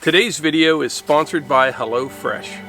Today's video is sponsored by HelloFresh.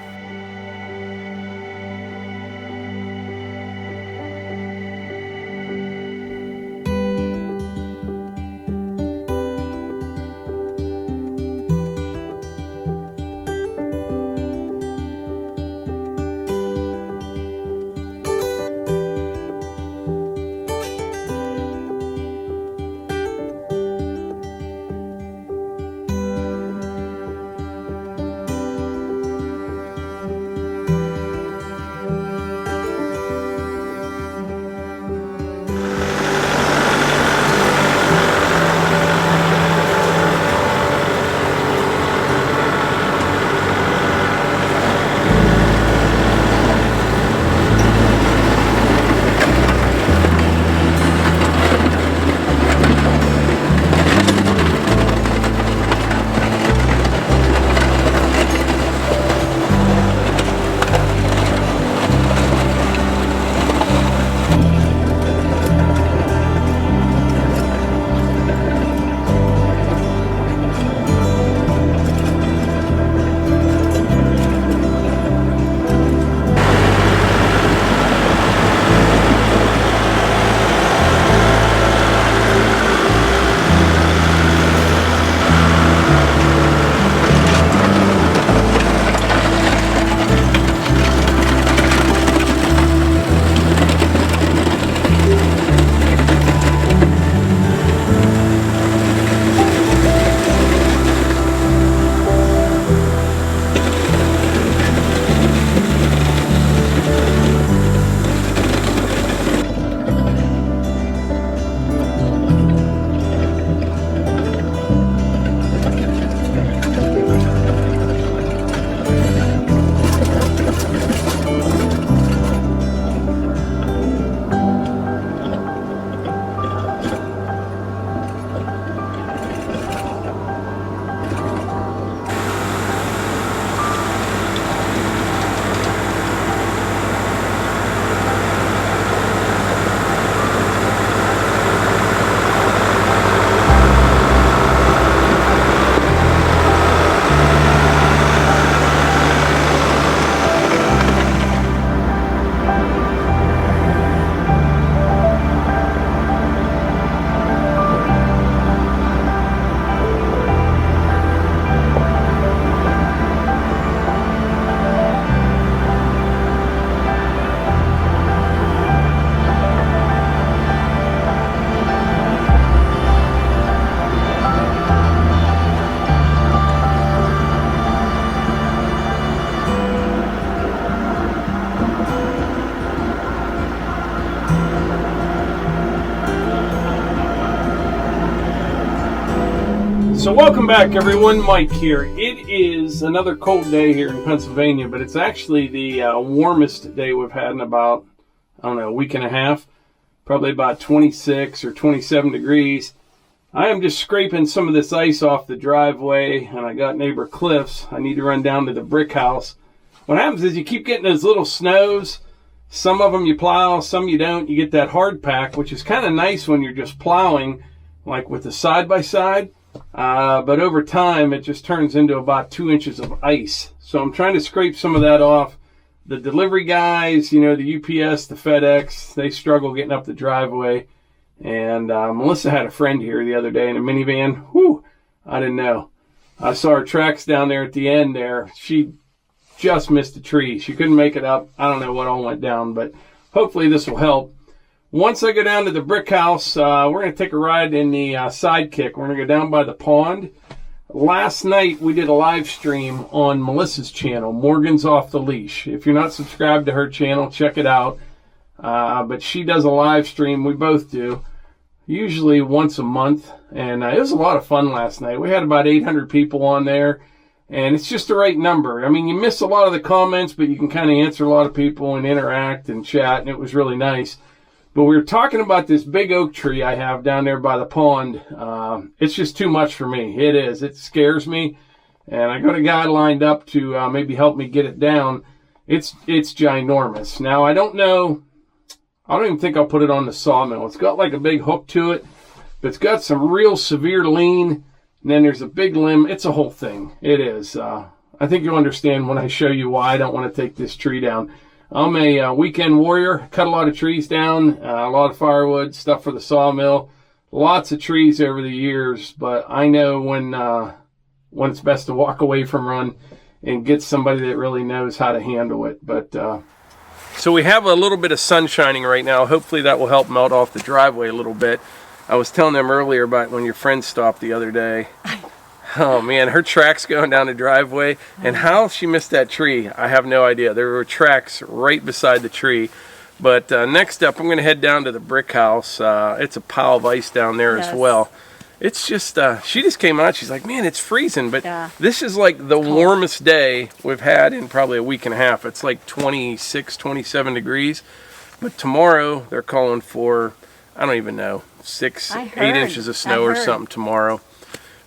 So welcome back everyone, Mike here. It is another cold day here in Pennsylvania, but it's actually the warmest day we've had in about, I don't know, a week and a half. Probably about 26 or 27 degrees. I am just scraping some of this ice off the driveway, and I got neighbor Cliff's. I need to run down to the brick house. What happens is you keep getting those little snows. Some of them you plow, some you don't. You get that hard pack, which is kind of nice when you're just plowing, like with the side-by-side. But over time, it just turns into about 2 inches of ice. So I'm trying to scrape some of that off. The delivery guys, you know, the UPS, the FedEx, they struggle getting up the driveway. And Melissa had a friend here the other day in a minivan. Whew, I didn't know. I saw her tracks down there at the end there. She just missed a tree. She couldn't make it up. I don't know what all went down, but hopefully this will help. Once I go down to the brick house, we're going to take a ride in the Sidekick. We're going to go down by the pond. Last night, we did a live stream on Melissa's channel, Morgan's Off the Leash. If you're not subscribed to her channel, check it out. But she does a live stream. We both do, usually once a month. And it was a lot of fun last night. We had about 800 people on there. And it's just the right number. I mean, you miss a lot of the comments, but you can kind of answer a lot of people and interact and chat. And it was really nice. But we were talking about this big oak tree I have down there by the pond. It's just too much for me. It is. It scares me. And I got a guy lined up to maybe help me get it down. It's ginormous. Now, I don't know. I don't even think I'll put it on the sawmill. It's got like a big hook to it. But it's got some real severe lean. And then there's a big limb. It's a whole thing. It is. I think you'll understand when I show you why I don't want to take this tree down. I'm a weekend warrior. Cut a lot of trees down, a lot of firewood, stuff for the sawmill. Lots of trees over the years, but I know when it's best to walk away from one and get somebody that really knows how to handle it. But so we have a little bit of sun shining right now. Hopefully that will help melt off the driveway a little bit. I was telling them earlier about when your friend stopped the other day. Oh man, her tracks going down the driveway, and how she missed that tree, I have no idea. There were tracks right beside the tree. But next up, I'm going to head down to the brick house. It's a pile of ice down there as well. It's just, she just came out, she's like, man, it's freezing. But this is like the warmest day we've had in probably a week and a half. It's like 26, 27 degrees. But tomorrow, they're calling for, I don't even know, 8 inches of snow or something tomorrow.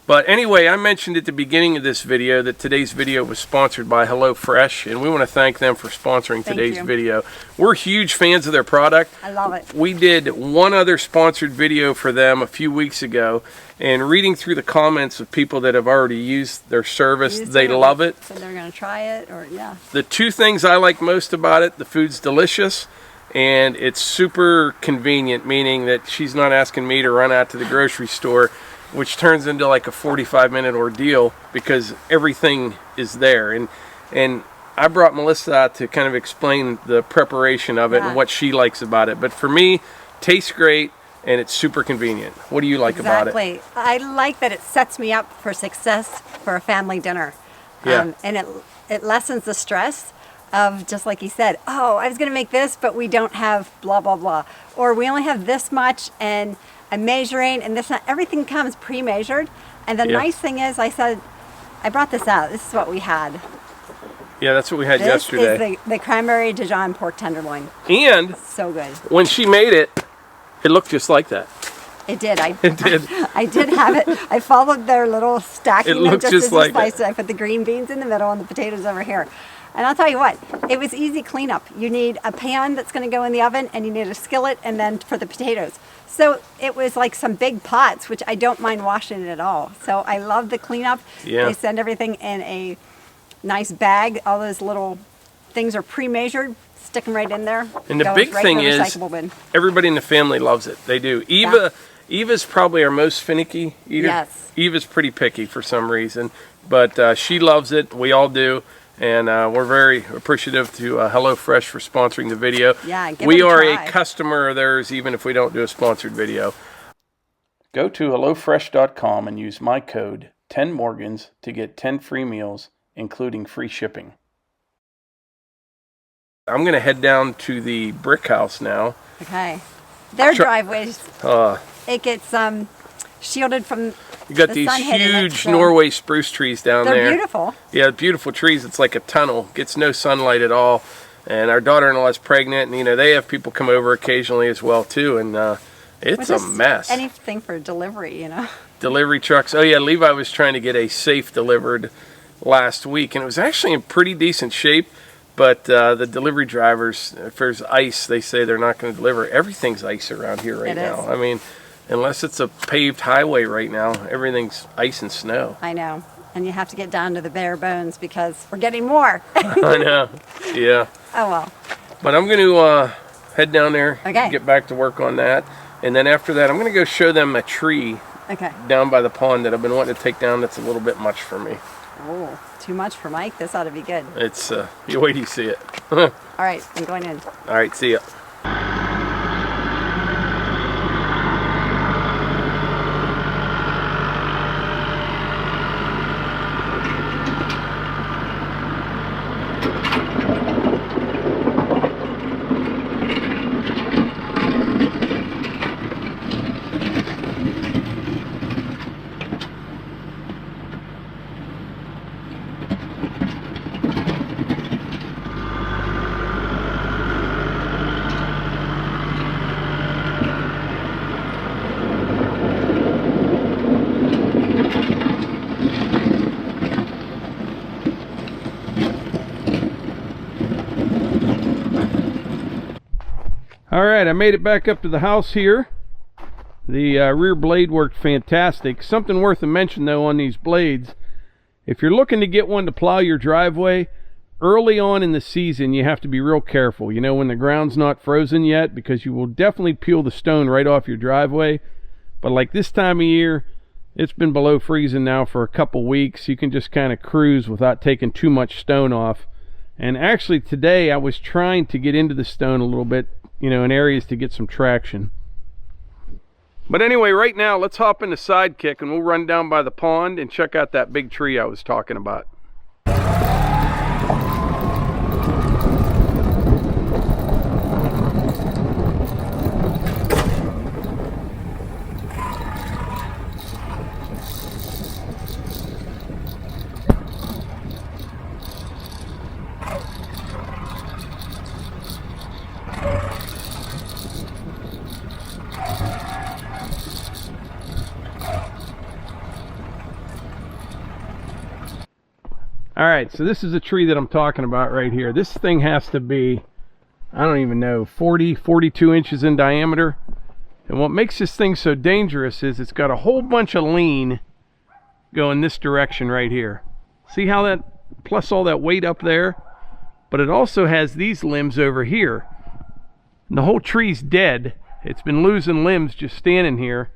But anyway, I mentioned at the beginning of this video that today's video was sponsored by HelloFresh, and we want to thank them for sponsoring today's video. We're huge fans of their product. I love it. We did one other sponsored video for them a few weeks ago, and reading through the comments of people that have already used their service, they love it. So they're going to try it, or The two things I like most about it, the food's delicious, and it's super convenient, meaning that she's not asking me to run out to the grocery store, which turns into like a 45-minute ordeal because everything is there. And I brought Melissa out to kind of explain the preparation of it and what she likes about it. But for me, tastes great and it's super convenient. What do you like about it? Exactly. I like that it sets me up for success for a family dinner. And it lessens the stress of, just like you said, oh, I was going to make this, but we don't have blah, blah, blah. Or we only have this much, and I'm measuring, and this, everything comes pre-measured. And the nice thing is, I said, I brought this out. This is what we had. Yeah, that's what we had yesterday. This is the cranberry Dijon pork tenderloin. And so good. When she made it, it looked just like that. It did. It did. I did have it. I followed their little stacking. It looked just like it. I put the green beans in the middle and the potatoes over here. And I'll tell you what, it was easy cleanup. You need a pan that's going to go in the oven, and you need a skillet, and then for the potatoes. So it was like some big pots, which I don't mind washing it at all. So I love the cleanup. Yeah. They send everything in a nice bag. All those little things are pre-measured. Stick them right in there. And the big thing is, everybody in the family loves it. They do. Eva's probably our most finicky eater. Yes. Eva's pretty picky for some reason, but she loves it. We all do. And we're very appreciative to HelloFresh for sponsoring the video. Yeah, give we it a are try. A customer of theirs, even if we don't do a sponsored video. Go to HelloFresh.com and use my code 10Morgans to get 10 free meals, including free shipping. I'm going to head down to the brick house now. Okay. Their driveways, it gets shielded from you got these huge Norway spruce trees down there. They're beautiful. Yeah, beautiful trees. It's like a tunnel. Gets no sunlight at all. And our daughter-in-law is pregnant, and you know they have people come over occasionally as well too. And it's a mess. Anything for delivery, you know. Delivery trucks. Oh yeah, Levi was trying to get a safe delivered last week, and it was actually in pretty decent shape. But the delivery drivers, if there's ice, they say they're not going to deliver. Everything's ice around here right now. I mean, unless it's a paved highway right now, everything's ice and snow. I know. And you have to get down to the bare bones because we're getting more. I know. Yeah. Oh, well. But I'm going to head down there, get back to work on that. And then after that, I'm going to go show them a tree down by the pond that I've been wanting to take down that's a little bit much for me. Oh, too much for Mike? This ought to be good. It's, you wait till you see it. All right, I'm going in. All right, see ya. All right, I made it back up to the house here. The rear blade worked fantastic. Something worth a mention though on these blades, if you're looking to get one to plow your driveway, early on in the season you have to be real careful. You know, when the ground's not frozen yet, because you will definitely peel the stone right off your driveway. But like this time of year, it's been below freezing now for a couple weeks. You can just kind of cruise without taking too much stone off. And actually today I was trying to get into the stone a little bit, you know, in areas to get some traction. But anyway, right now let's hop in the Sidekick and we'll run down by the pond and check out that big tree I was talking about. Alright, so this is a tree that I'm talking about right here. This thing has to be, I don't even know, 40, 42 inches in diameter. And what makes this thing so dangerous is it's got a whole bunch of lean going this direction right here. See how that, plus all that weight up there? But it also has these limbs over here. And the whole tree's dead. It's been losing limbs just standing here.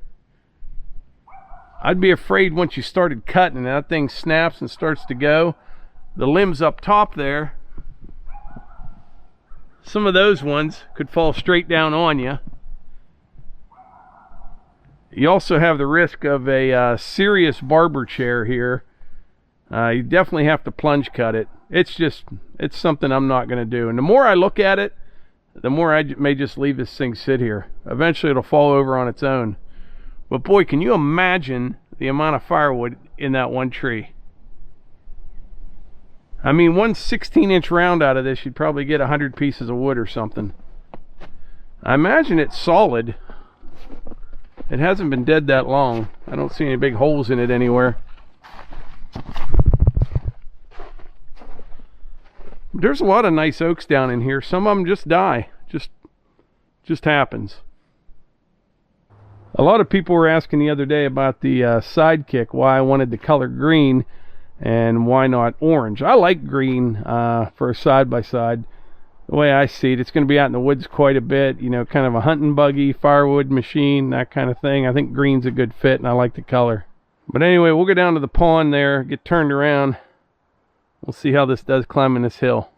I'd be afraid once you started cutting and that thing snaps and starts to go, the limbs up top there, some of those ones could fall straight down on you. You also have the risk of a serious barber chair here. You definitely have to plunge cut it. It's something I'm not going to do. And the more I look at it, the more I may just leave this thing sit here. Eventually it'll fall over on its own. But boy, can you imagine the amount of firewood in that one tree? I mean, one 16-inch round out of this, you'd probably get 100 pieces of wood or something. I imagine it's solid. It hasn't been dead that long. I don't see any big holes in it anywhere. There's a lot of nice oaks down in here. Some of them just die. Just happens. A lot of people were asking the other day about the Sidekick, why I wanted the color green and why not orange. I like green for a side-by-side. The way I see it, it's going to be out in the woods quite a bit, you know, kind of a hunting buggy, firewood machine, that kind of thing. I think green's a good fit and I like the color. But anyway, we'll go down to the pond there, get turned around. We'll see how this does climbing this hill.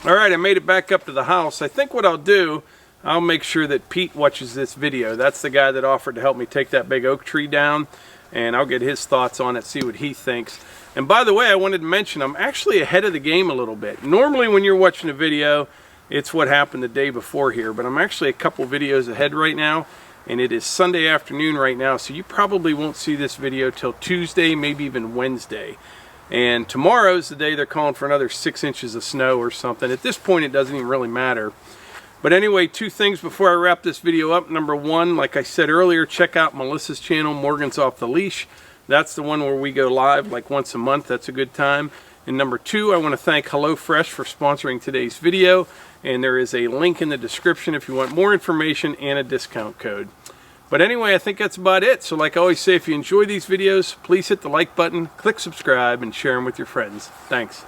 Alright, I made it back up to the house. I think what I'll do, I'll make sure that Pete watches this video. That's the guy that offered to help me take that big oak tree down, and I'll get his thoughts on it, see what he thinks. And by the way, I wanted to mention, I'm actually ahead of the game a little bit. Normally when you're watching a video, it's what happened the day before here, but I'm actually a couple videos ahead right now, and it is Sunday afternoon right now, so you probably won't see this video till Tuesday, maybe even Wednesday. And tomorrow's the day they're calling for another 6 inches of snow or something. At this point, it doesn't even really matter. But anyway, two things before I wrap this video up. Number one, like I said earlier, check out Melissa's channel, Morgan's Off the Leash. That's the one where we go live like once a month. That's a good time. And number two, I want to thank HelloFresh for sponsoring today's video. And there is a link in the description if you want more information and a discount code. But anyway, I think that's about it. So like I always say, if you enjoy these videos, please hit the like button, click subscribe, and share them with your friends. Thanks.